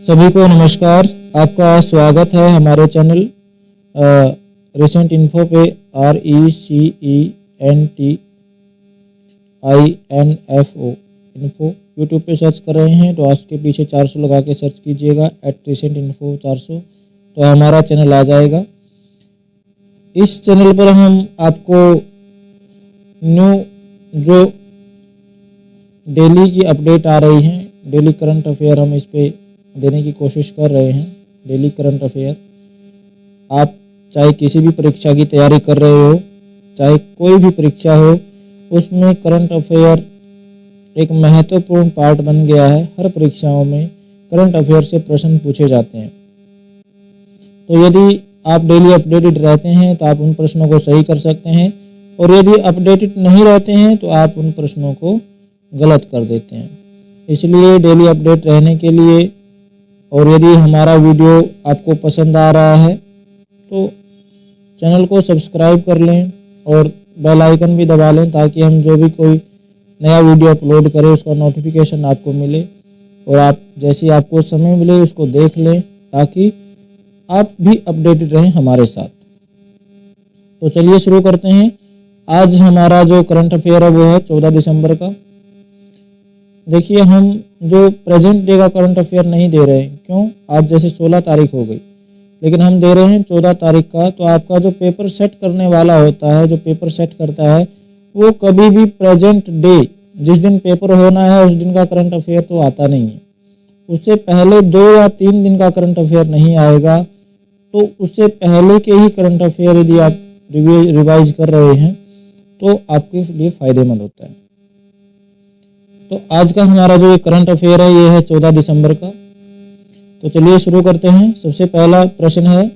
सभी को नमस्कार। आपका स्वागत है हमारे चैनल रिसेंट इन्फो पे। RECENTINFO इन्फो यूट्यूब पे सर्च कर रहे हैं तो आपके पीछे 400 लगा के सर्च कीजिएगा @RecentInfo 400 तो हमारा चैनल आ जाएगा। इस चैनल पर हम आपको न्यू जो डेली की अपडेट आ रही हैं, डेली करंट अफेयर हम इस पे देने की कोशिश कर रहे हैं। डेली करंट अफेयर, आप चाहे किसी भी परीक्षा की तैयारी कर रहे हो, चाहे कोई भी परीक्षा हो, उसमें करंट अफेयर एक महत्वपूर्ण पार्ट बन गया है। हर परीक्षाओं में करंट अफेयर से प्रश्न पूछे जाते हैं। तो यदि आप डेली अपडेटेड रहते हैं तो आप उन प्रश्नों को सही कर सकते हैं, और यदि अपडेटेड नहीं रहते हैं तो आप उन प्रश्नों को गलत कर देते हैं। इसलिए डेली अपडेट रहने के लिए, और यदि हमारा वीडियो आपको पसंद आ रहा है तो चैनल को सब्सक्राइब कर लें और बेल आइकन भी दबा लें, ताकि हम जो भी कोई नया वीडियो अपलोड करें उसका नोटिफिकेशन आपको मिले, और आप जैसे आपको समय मिले उसको देख लें, ताकि आप भी अपडेटेड रहें हमारे साथ। तो चलिए शुरू करते हैं। आज हमारा जो करंट अफेयर है वो है 14 दिसंबर का। देखिए, हम जो प्रेजेंट डे का करंट अफेयर नहीं दे रहे हैं। क्यों? आज जैसे 16 तारीख हो गई, लेकिन हम दे रहे हैं 14 तारीख का। तो आपका जो पेपर सेट करने वाला होता है, जो पेपर सेट करता है, वो कभी भी प्रेजेंट डे जिस दिन पेपर होना है उस दिन का करंट अफेयर तो आता नहीं है। उससे पहले 2 या 3 दिन का करंट अफेयर नहीं आएगा। तो उससे पहले के ही करंट अफेयर यदि आप रिवाइज कर रहे हैं तो आपके लिए फ़ायदेमंद होता है। तो आज का हमारा जो ये करंट अफेयर है ये है 14 दिसंबर का। तो चलिए शुरू करते हैं। सबसे पहला प्रश्न है,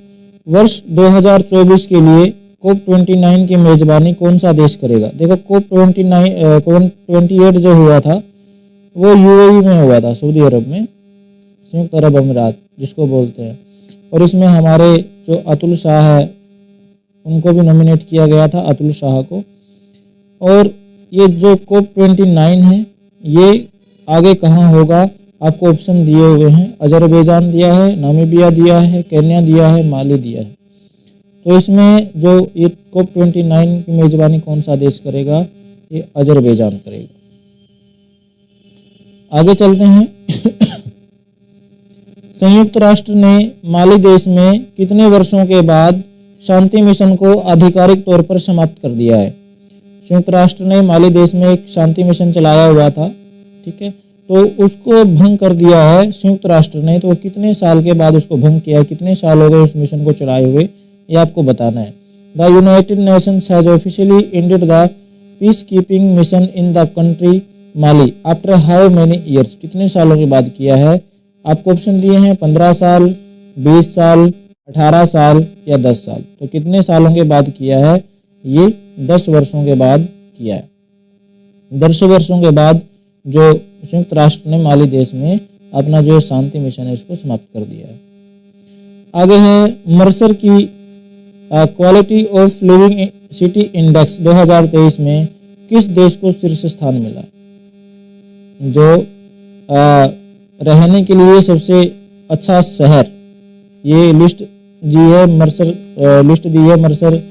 वर्ष 2024 के लिए COP29 की मेज़बानी कौन सा देश करेगा? देखो, COP28 जो हुआ था वो UAE में हुआ था, सऊदी अरब में, संयुक्त अरब अमीरात जिसको बोलते हैं। और इसमें हमारे जो अतुल शाह है उनको भी नॉमिनेट किया गया था, अतुल शाह को। और ये जो COP29 है ये आगे कहाँ होगा? आपको ऑप्शन दिए हुए हैं। अजरबैजान दिया है, नामीबिया दिया है, केन्या दिया है, माली दिया है। तो इसमें जो ये COP29 की मेज़बानी कौन सा देश करेगा? ये अजरबैजान करेगा। आगे चलते हैं। संयुक्त राष्ट्र ने माली देश में कितने वर्षों के बाद शांति मिशन को आधिकारिक तौर पर समाप्त कर दिया है? संयुक्त राष्ट्र ने माली देश में एक शांति मिशन चलाया हुआ था, ठीक है, तो उसको भंग कर दिया है संयुक्त राष्ट्र ने। तो कितने साल के बाद उसको भंग किया है, कितने साल हो गए उस मिशन को चलाए हुए, ये आपको बताना है। The United Nations has officially ended the peace keeping mission in the country Mali after how many years? कितने सालों के बाद किया है? आपको ऑप्शन दिए हैं 15 साल, 20 साल, 18 साल या 10 साल। तो कितने सालों के बाद किया है? ये 10 वर्षों के बाद किया है। 10 वर्षों के बाद जो संयुक्त राष्ट्र ने माली देश में अपना जो शांति मिशन है इसको समाप्त कर दिया है। आगे है, मर्सर की quality of living city index 2023 में किस देश को शीर्ष स्थान मिला? जो रहने के लिए सबसे अच्छा शहर, ये लिस्ट दी है मर्सर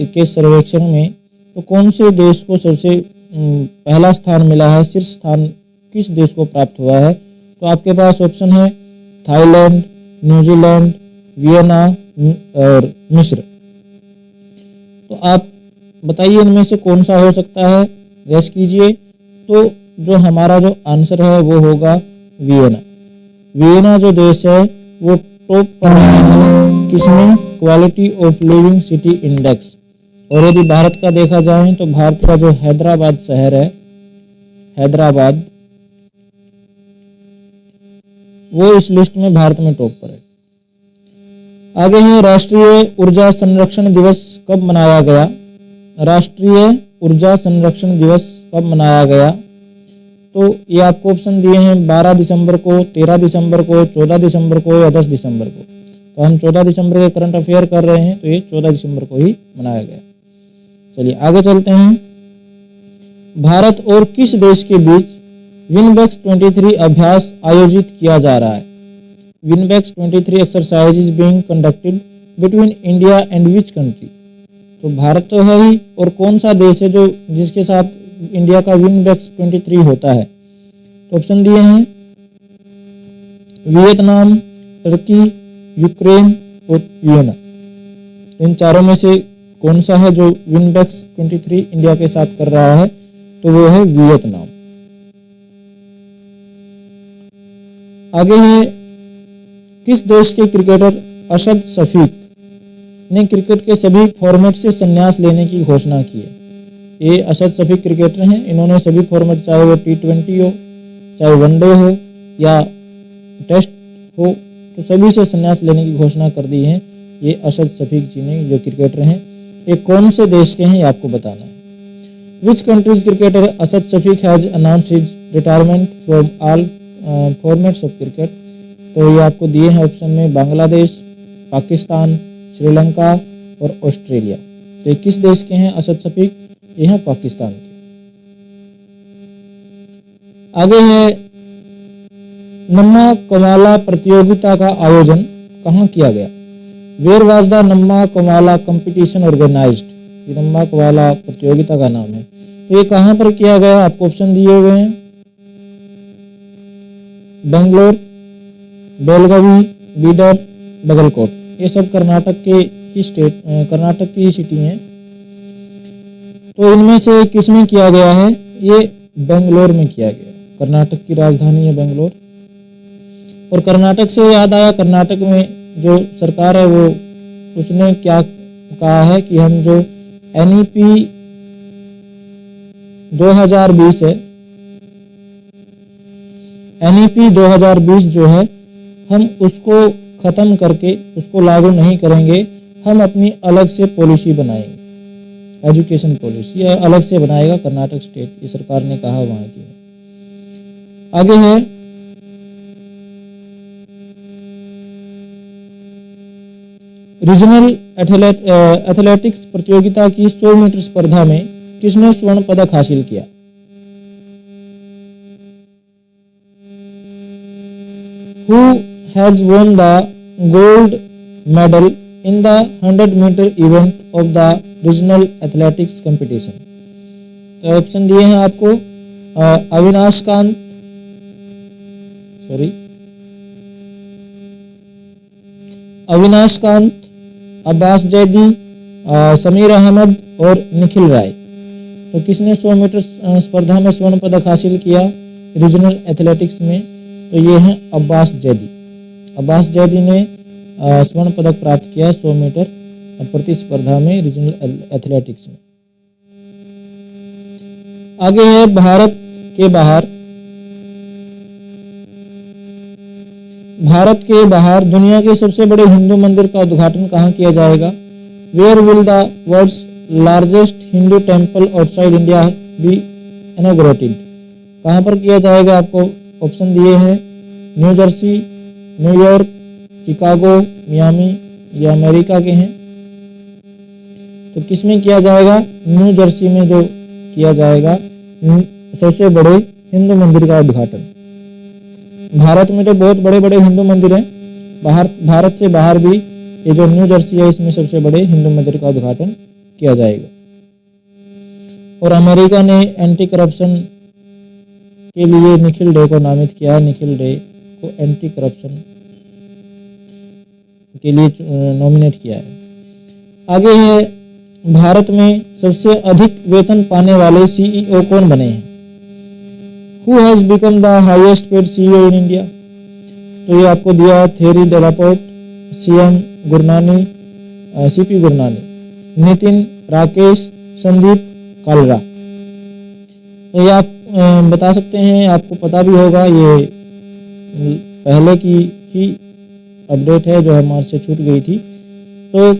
के सर्वेक्षण में। तो कौन से देश को सबसे पहला स्थान मिला है, शीर्ष स्थान किस देश को प्राप्त हुआ है? तो आपके पास ऑप्शन है थाईलैंड, न्यूजीलैंड, वियना और मिस्र। तो आप बताइए इनमें से कौन सा हो सकता है, गैस कीजिए। तो जो हमारा जो आंसर है वो होगा वियना। वियना जो देश है वो टॉप पर है किसमें? Quality of living city index. और यदि भारत का देखा जाए तो भारत का जो हैदराबाद शहर है, हैदराबाद, वो इस लिस्ट में भारत में टॉप पर है। आगे है, राष्ट्रीय ऊर्जा संरक्षण दिवस कब मनाया गया? राष्ट्रीय ऊर्जा संरक्षण दिवस कब मनाया गया? तो ये आपको ऑप्शन दिए हैं 12 दिसंबर को, 13 दिसंबर को, 14 दिसंबर को या 10 दिसंबर को। तो हम 14 दिसंबर के करंट अफेयर कर रहे हैं, तो ये 14 दिसंबर को ही मनाया गया। चलिए आगे चलते हैं। भारत और किस देश के बीच विनबेक्स 23 अभ्यास आयोजित किया जा रहा है? VINBAX 23 exercise is being conducted between India and which country? तो भारत तो है ही, और कौन सा देश है जो जिसके साथ इंडिया का विनबैक्स 23 होता है? तो ऑप्शन दिए हैं वियतनाम, टर्की, यूक्रेन और वियना। इन चारों में से कौन सा है जो विनबैक्स 23 इंडिया के साथ कर रहा है? तो वो है वियतनाम। आगे है, किस देश के क्रिकेटर अशद शफीक ने क्रिकेट के सभी फॉर्मेट से संन्यास लेने की घोषणा की है? ये अशद शफीक क्रिकेटर हैं, इन्होंने सभी फॉर्मेट, चाहे वो T20 हो, चाहे वनडे हो या टेस्ट हो, तो सभी से संन्यास लेने की घोषणा कर दी है ये अशद शफीक जी ने, जो क्रिकेटर हैं। ये कौन से देश के हैं ये आपको बताना है। Which country's cricketer Asad Shafiq has announced his retirement from all formats of cricket? तो ये आपको दिए हैं ऑप्शन में बांग्लादेश, पाकिस्तान, श्रीलंका और ऑस्ट्रेलिया। तो ये किस देश के हैं अशद शफीक? ये हैं पाकिस्तान के। आगे है, नम्मा कमाला प्रतियोगिता का आयोजन कहाँ किया गया? Where was the Namma Kamala competition organised? ये नम्मा कमाला प्रतियोगिता का नाम है। तो ये कहाँ पर किया गया? आपको ऑप्शन दिए हुए हैं बेंगलोर, बेलगावी, बीदर, बगलकोट। ये सब कर्नाटक के ही स्टेट, कर्नाटक की ही सिटी हैं। तो इनमें से किसमें किया गया है? ये बेंगलोर में किया गया। कर्नाटक की राजधानी है बेंगलोर। और कर्नाटक से याद आया, कर्नाटक में जो सरकार है वो उसने क्या कहा है कि हम जो NEP 2020 है, NEP 2020 जो है, हम उसको खत्म करके उसको लागू नहीं करेंगे, हम अपनी अलग से पॉलिसी बनाएंगे। एजुकेशन पॉलिसी अलग से बनाएगा कर्नाटक स्टेट, ये सरकार ने कहा वहां की। आगे है, रीजनल एथलेटिक्स प्रतियोगिता की 100 मीटर स्पर्धा में किसने स्वर्ण पदक हासिल किया? Who has won the gold medal in the 100 meter event of the regional athletics competition? तो ऑप्शन दिए हैं आपको अविनाश कांत, अब्बास जैदी, समीर अहमद और निखिल राय। तो किसने 100 मीटर स्पर्धा में स्वर्ण पदक हासिल किया रीजनल एथलेटिक्स में? तो ये हैं अब्बास जैदी। अब्बास जैदी ने स्वर्ण पदक प्राप्त किया 100 मीटर प्रतिस्पर्धा में रीजनल एथलेटिक्स में। आगे है, भारत के बाहर दुनिया के सबसे बड़े हिंदू मंदिर का उद्घाटन कहाँ किया जाएगा? Where will the world's largest Hindu temple outside India be inaugurated? कहाँ पर किया जाएगा? आपको ऑप्शन दिए हैं New Jersey, New York, Chicago, Miami, ये अमेरिका के हैं। तो किसमें किया जाएगा? न्यू जर्सी में जो किया जाएगा सबसे बड़े हिंदू मंदिर का उद्घाटन। भारत में तो बहुत बड़े बड़े हिंदू मंदिर हैं, भारत से बाहर भी ये जो न्यू जर्सी है इसमें सबसे बड़े हिंदू मंदिर का उद्घाटन किया जाएगा। और अमेरिका ने एंटी करप्शन के लिए निखिल डे को नामित किया है। निखिल डे को एंटी करप्शन के लिए नॉमिनेट किया है। आगे है, भारत में सबसे अधिक वेतन पाने वाले CEO कौन बने हैं? Who has become the highest paid CEO in India? तो ये आपको दिया है theory डेलापोर्ट, CM Gurnani, CP Gurnani, Nitin, Rakesh, Sandeep Kalra. तो ये आप बता सकते हैं, आपको पता भी होगा, ये पहले की ही अपडेट है जो हमारे से छूट गई थी। तो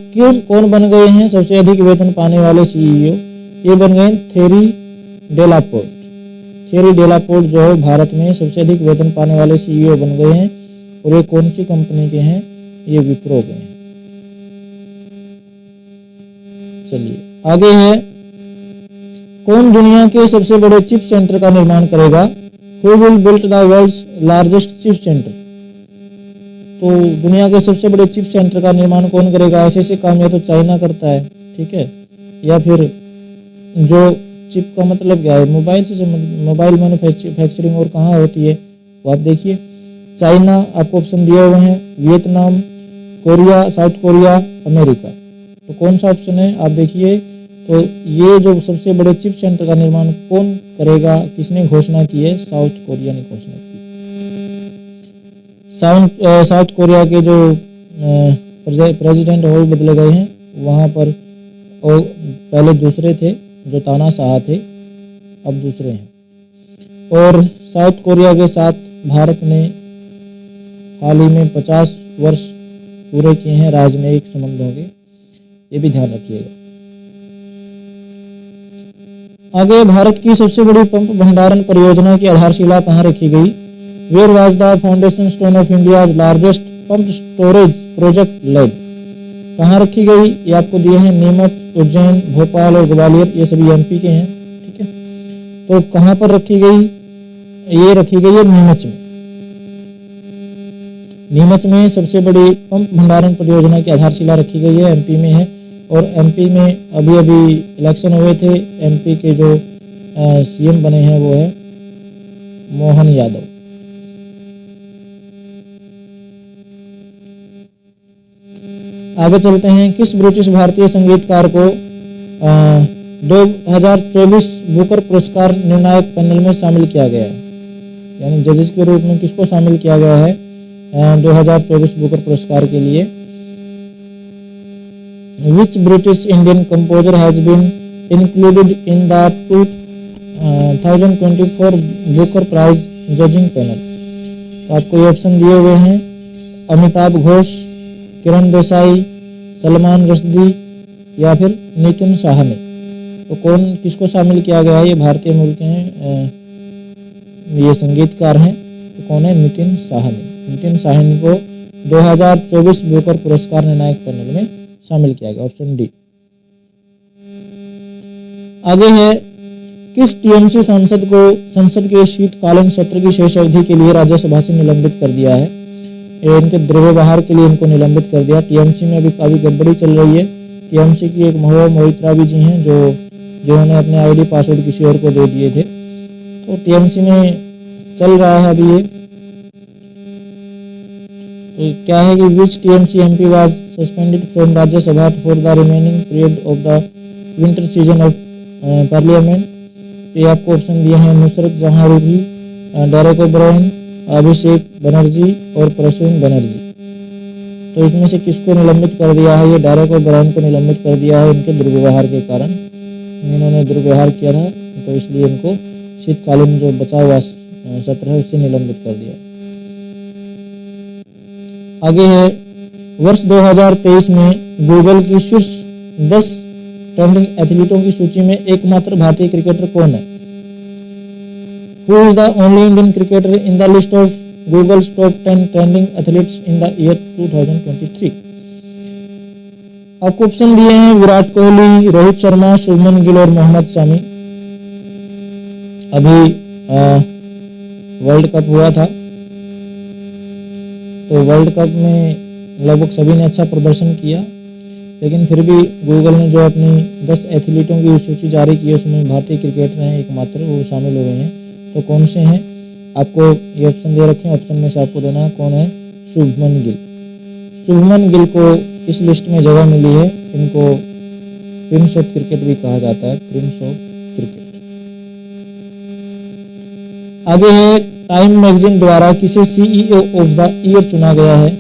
कौन बन गए हैं सबसे अधिक वेतन पाने वाले CEO? ये बन गए थेरी डेलापोर्ट। थेरी डेलापोर्ट जो है भारत में सबसे अधिक वेतन पाने वाले CEO बन गए हैं। और ये कौन सी कंपनी के हैं? ये विप्रो के हैं। चलिए आगे है, कौन दुनिया के सबसे बड़े चिप सेंटर का निर्माण करेगा? Who will build the world's largest chip center? तो दुनिया के सबसे बड़े चिप सेंटर का निर्माण कौन करेगा? ऐसे काम या तो चाइना करता है, ठीक है, या फिर जो चिप का मतलब क्या है, मोबाइल से संबंधित मोबाइल मैन्युफैक्चरिंग और कहाँ होती है, तो आप देखिए चाइना आपको ऑप्शन दिए हुए हैं, Vietnam, Korea, south Korea, America. तो कौन सा ऑप्शन है आप देखिए। तो ये जो सबसे बड़े चिप सेंटर का निर्माण कौन करेगा, किसने घोषणा की है? साउथ कोरिया ने घोषणा की। साउथ कोरिया के जो प्रेसिडेंट वो बदले गए हैं, वहाँ पर और पहले दूसरे थे जो तानाशाह थे, अब दूसरे हैं। और साउथ कोरिया के साथ भारत ने हाल ही में 50 वर्ष पूरे किए हैं राजनयिक संबंधों के, ये भी ध्यान रखिएगा। आगे भारत की सबसे बड़ी पंप भंडारण परियोजना की आधारशिला कहाँ रखी गई? Where was the foundation stone of India's largest pump storage project laid? कहाँ रखी गई? ये आपको दिए हैं नीमच, उज्जैन, भोपाल और ग्वालियर, ये सभी एमपी के हैं, ठीक है। तो कहाँ पर रखी गई? ये रखी गई है नीमच में। नीमच में सबसे बड़ी पंप भंडारण परियोजना की आधारशिला रखी गई है, एमपी में है। और एमपी में अभी अभी इलेक्शन हुए थे, एमपी के जो सीएम बने हैं वो है मोहन यादव। आगे चलते हैं। किस ब्रिटिश भारतीय संगीतकार को 2024 बुकर पुरस्कार निर्णायक पैनल में शामिल किया गया है? यानी जजेस के रूप में किसको शामिल किया गया है 2024 बुकर पुरस्कार के लिए? Which British Indian composer has been included in the 2024 Booker Prize judging panel? तो आपको ये ऑप्शन दिए हुए हैं, अमिताभ घोष, किरण देसाई, सलमान रुश्दी या फिर नितिन साहनी। तो कौन किसको शामिल किया गया है? ये भारतीय मूल के हैं, ये संगीतकार हैं। तो कौन है? नितिन साहनी। नितिन साहनी को 2024 बुकर पुरस्कार निर्णायक पैनल में शामिल किया गया, ऑप्शन डी। आगे है, किस टीएमसी सांसद को संसद के शीतकालीन सत्र की शेष अवधि के लिए राज्यसभा से निलंबित कर दिया है? इनके दुर्व्यवहार के लिए इनको निलंबित कर दिया। टीएमसी में अभी काफी गड़बड़ी चल रही है। टीएमसी की एक महुआ मोहित्रा भी जी हैं जिन्होंने अपने आईडी पासवर्ड किसी और को दे दिए थे। तो टीएमसी में चल रहा है अभी ये। तो क्या है कि which TMC MP was suspended from Rajya Sabha for the remaining period of the winter season of parliament? तो ये आपको ऑप्शन दिए हैं, नुसरत जहां रूही, डेरेक ओब्रायन, अभिषेक बनर्जी और प्रसून बनर्जी। तो इसमें से किसको निलंबित कर दिया है? ये डेरेक ओब्रायन को निलंबित कर दिया है इनके दुर्व्यवहार के कारण। इन्होंने दुर्व्यवहार किया था तो इसलिए इनको शीतकालीन जो बचा हुआ सत्र है उससे निलंबित कर दिया। आगे है, वर्ष 2023 में गूगल की शीर्ष 10 ट्रेंडिंग एथलीटों की सूची में एकमात्र भारतीय क्रिकेटर कौन है? Who is the only Indian cricketer in the list of Google's top 10 trending athletes in the year 2023? आपको ऑप्शन दिए हैं, विराट कोहली, रोहित शर्मा, शुभमन गिल और मोहम्मद शमी। अभी वर्ल्ड कप हुआ था, तो वर्ल्ड कप में लगभग सभी ने अच्छा प्रदर्शन किया, लेकिन फिर भी गूगल ने जो अपनी 10 एथलीटों की सूची जारी की है उसमें भारतीय क्रिकेटर हैं एकमात्र, वो शामिल हुए हैं। तो कौन से हैं? आपको ये ऑप्शन दे रखे हैं, ऑप्शन में से आपको देना है कौन है? शुभमन गिल। शुभमन गिल को इस लिस्ट में जगह मिली है। इनको प्रिंस ऑफ क्रिकेट भी कहा जाता है, प्रिंस ऑफ क्रिकेट। आगे है, टाइम मैगजीन द्वारा किसे सीईओ ऑफ द ईयर चुना गया है?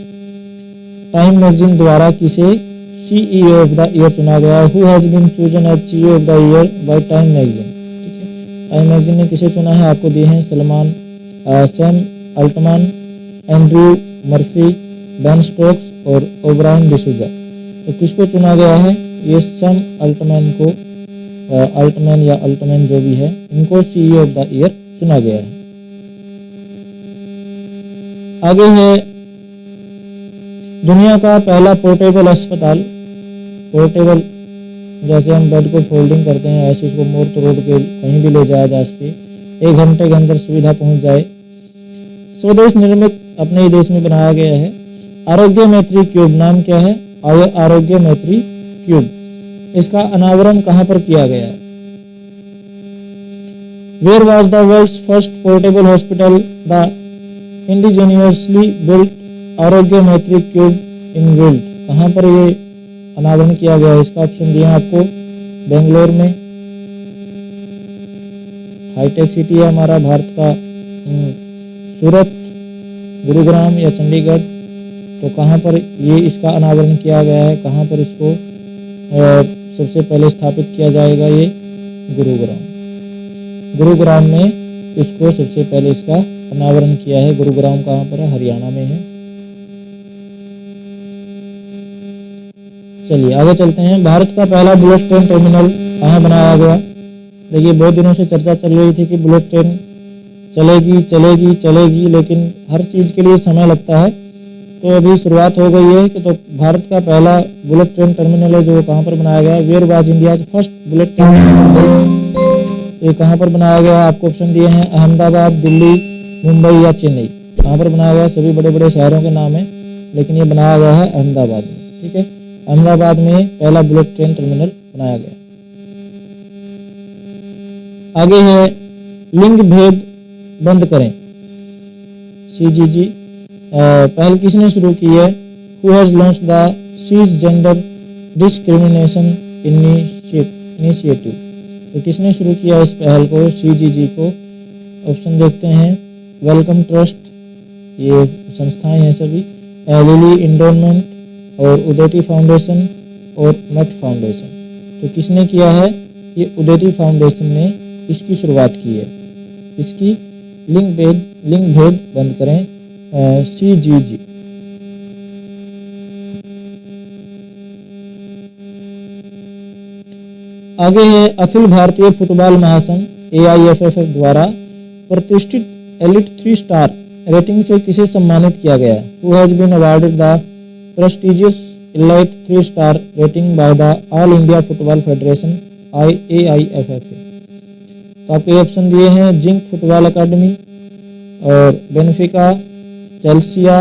टाइम मैगजीन द्वारा किसे सीईओ ऑफ द ईयर चुना गया है? Who has been chosen as CEO of the year by Time magazine? ठीक है, टाइम मैगजीन ने किसे चुना है? आपको दिए हैं Sam Altman, Andrew Murphy, Ben Stokes और ओब्रायन डिसूजा। तो किसको चुना गया है? ये सैम अल्टमैन को, अल्टमैन या अल्टमैन जो भी है, इनको सीईओ ऑफ द ईयर चुना गया है। आगे है, दुनिया का पहला पोर्टेबल अस्पताल। पोर्टेबल जैसे हम बेड को फोल्डिंग करते हैं, ऐसे इसको मोड़ तोड़ के कहीं भी ले जाया जा सके, 1 घंटे के अंदर सुविधा पहुंच जाए। स्वदेश निर्मित अपने ही देश में बनाया गया है। आरोग्य मैत्री क्यूब नाम क्या है? आरोग्य मैत्री क्यूब। इसका अनावरण कहां पर किया गया है? Where was the world's first portable hospital? The indigenously built Aarogya Maitri cube in wild. कहां पर ये अनावरण किया गया है? इसका ऑप्शन दिया आपको, बेंगलोर में। हाईटेक सिटी है हमारा भारत का, सूरत, गुरुग्राम या चंडीगढ़। तो कहाँ पर ये इसका अनावरण किया गया है? कहाँ पर इसको सबसे पहले स्थापित किया जाएगा? ये गुरुग्राम में इसको सबसे पहले इसका अनावरण किया है। गुरुग्राम कहाँ पर है? हरियाणा में है। चलिए आगे चलते हैं। भारत का पहला बुलेट ट्रेन टर्मिनल कहाँ बनाया गया? देखिए बहुत दिनों से चर्चा चल रही थी कि बुलेट ट्रेन चलेगी, लेकिन हर चीज़ के लिए समय लगता है। तो अभी शुरुआत हो गई है कि तो भारत का पहला बुलेट ट्रेन टर्मिनल है जो कहाँ पर बनाया गया है? Where was India's first bullet train terminal? तो ये कहाँ पर बनाया गया है? आपको ऑप्शन दिए हैं, अहमदाबाद, दिल्ली, मुंबई या चेन्नई। कहाँ पर बनाया गया? सभी बड़े बड़े शहरों के नाम है, लेकिन ये बनाया गया है अहमदाबाद में। ठीक है, अहमदाबाद में पहला बुलेट ट्रेन टर्मिनल बनाया गया। आगे है लिंग भेद बंद करें, CGG। पहल किसने शुरू की है? Who has launched the cease gender discrimination initiative. तो किसने शुरू किया इस पहल को, CGG को? ऑप्शन देखते हैं, वेलकम ट्रस्ट, ये संस्थाएं हैं सभी, लिली इंडोनमेंट और उदयती फाउंडेशन और मेट फाउंडेशन। तो किसने किया है? ये उदयती फाउंडेशन ने इसकी शुरुआत की है। इसकी लिंग भेद बंद करें, CGG। आगे है अखिल भारतीय फुटबॉल महासंघ AIFF द्वारा प्रतिष्ठित एलिट 3 स्टार रेटिंग से किसे सम्मानित किया गया है? Who has been awarded the prestigious elite 3 star rating by the All India Football Federation AIFF। तो आपको ऑप्शन दिए हैं, जिंक फुटबॉल अकादमी और बेनिफिका, चेल्सिया,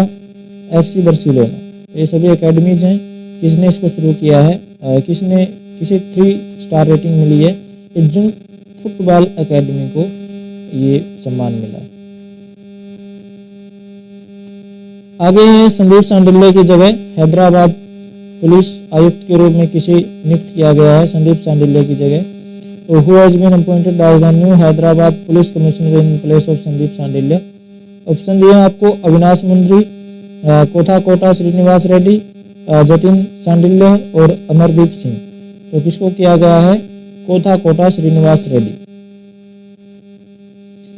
FC बार्सिलोना। ये सभी एकेडमीज हैं। किसने इसको शुरू किया है? किसे 3 स्टार रेटिंग मिली है? ये जिंक फुटबॉल एकेडमी को ये सम्मान मिला है। आगे है संदीप सांडिल्य की जगह हैदराबाद पुलिस आयुक्त के रूप में किसे नियुक्त किया गया है? संदीप सांडिल्य की जगह। तो who has been appointed as the new Hyderabad police commissioner in place of Sandeep Sandilya? Option दिए हैं आपको, अविनाश मुंद्री, कोथा श्रीनिवास रेड्डी, जतिन सांडिल्य और अमरदीप सिंह। तो किसको किया गया है? कोथा श्रीनिवास रेड्डी।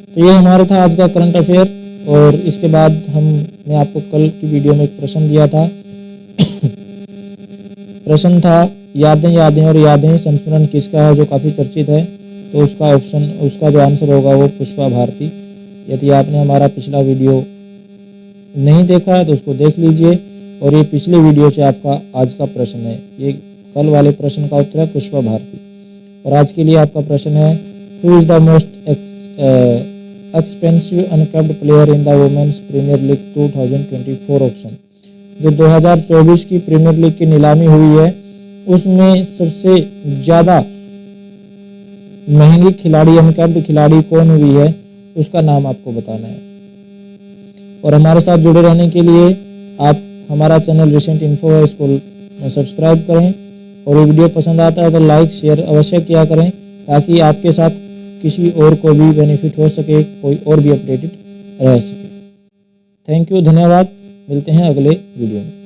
तो ये हमारा था आज का करंट अफेयर। और इसके बाद हमने आपको कल की वीडियो में एक प्रश्न दिया था। प्रश्न था यादें और यादें संस्मरण किसका है, जो काफ़ी चर्चित है। तो उसका जो आंसर होगा वो पुष्पा भारती। यदि आपने हमारा पिछला वीडियो नहीं देखा है तो उसको देख लीजिए। और ये पिछले वीडियो से आपका आज का प्रश्न है, ये कल वाले प्रश्न का उत्तर है पुष्पा भारती। और आज के लिए आपका प्रश्न है, who is the most expensive uncapped player in the Women's Premier League 2024 auction. जो 2024 की प्रीमियर लीग की नीलामी हुई है उसमें सबसे ज़्यादा महंगी खिलाड़ी, अनकैप्ड खिलाड़ी कौन हुई है, उसका नाम आपको बताना है। और हमारे साथ जुड़े रहने के लिए आप हमारा चैनल रिसेंट इन्फो है, इसको सब्सक्राइब करें। और ये वीडियो पसंद आता है तो लाइक शेयर अवश्य किया करें, ताकि आपके साथ किसी और को भी बेनिफिट हो सके, कोई और भी अपडेटेड रह सके। थैंक यू, धन्यवाद। मिलते हैं अगले वीडियो में।